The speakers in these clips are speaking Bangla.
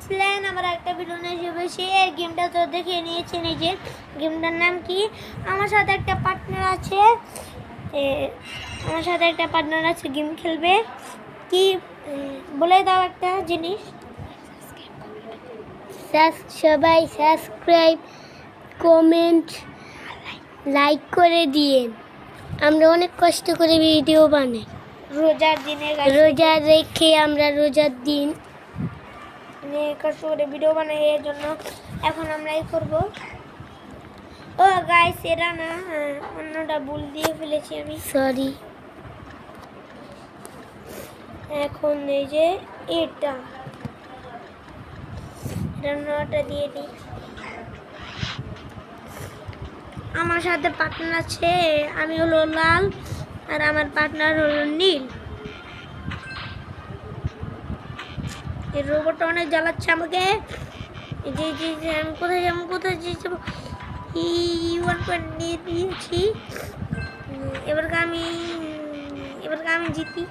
দেখছিলেন আমার একটা ভিডিও নিয়ে বসে গেমটা তো দেখে নিয়েছেন। এই যে গেমটার নাম কি, আমার সাথে একটা পার্টনার আছে, গেম খেলবে। কি বলে দাও একটা জিনিস। সবাই সাবস্ক্রাইব, কমেন্ট, লাইক করে দিয়েন। আমরা অনেক কষ্ট করে ভিডিও বানাই রোজার দিনে, রোজা রেখে আমরা রোজার দিন কষ্ট করে ভিডিও বানাই। এর জন্য এখন আমরা এই করবো। ও গাইস, এরা না অন্যটা ভুল দিয়ে ফেলেছি আমি, সরি। এখন এই যে এটা রান্নাটা দিয়ে দিই। আমার সাথে পার্টনার আছে, আমি হলো লাল আর আমার পার্টনার হলো নীল। এই রোবটটা অনেক জ্বালাচ্ছে আমাকে। যে আমি কোথায় যাবো। ওয়ান পয়েন্ট নিয়ে দিয়েছি। এবারকে আমি জিতি।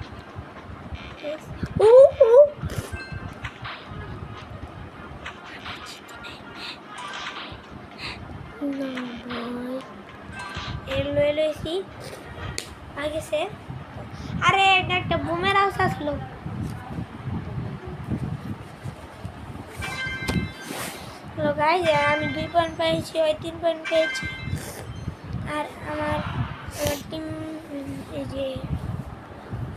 এসি আগে সে, আরে এটা একটা বুমের আওয়াজ আসলো। হ্যালো গাইস, আমি 2 পয়েন্ট পেয়েছি, ওই 3 পয়েন্ট পেয়েছি। আর আমার টিম এই যে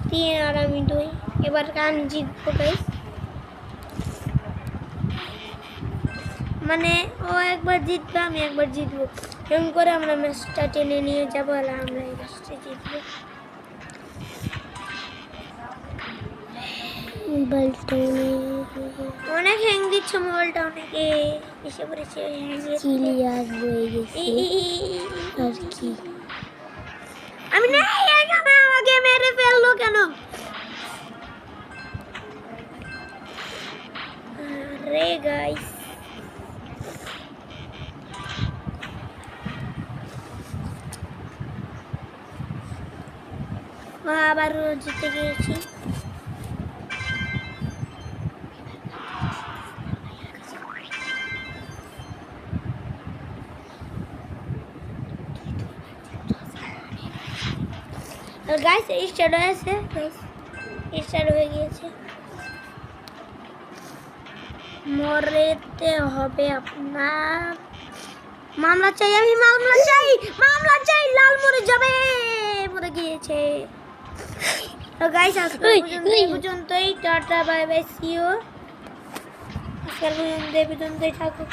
3 আর আমি 2। এবার আমি জিতবো গাইস। মানে ও একবার জিতবে, আমি একবার জিতবো, এরকম করে আমরা ম্যাচটা টেনে নিয়ে যাবো। আর আমরা এই ম্যাচটা জিতবো। অনেক হ্যাং দিচ্ছে মোবাইলটা, অনেকে এসে পড়েছে। ক্লিয়ার হয়ে গেছে আর কি। আমি না, আমাকে মেরে ফেললো কেন? আরে গাইস, আবার জিতে গিয়েছি। গাইস স্টার্ট হয়েছে, স্টার্ট হয়ে গিয়েছে। মরেতে হবে আপনার। মামলা চাই, আমি মামলা চাই। লাল মরে যাবে, মরে গিয়েছে। তো গাইস আজকে পর্যন্তই, tata bye bye, see you. আজকে পর্যন্তই থাকুক।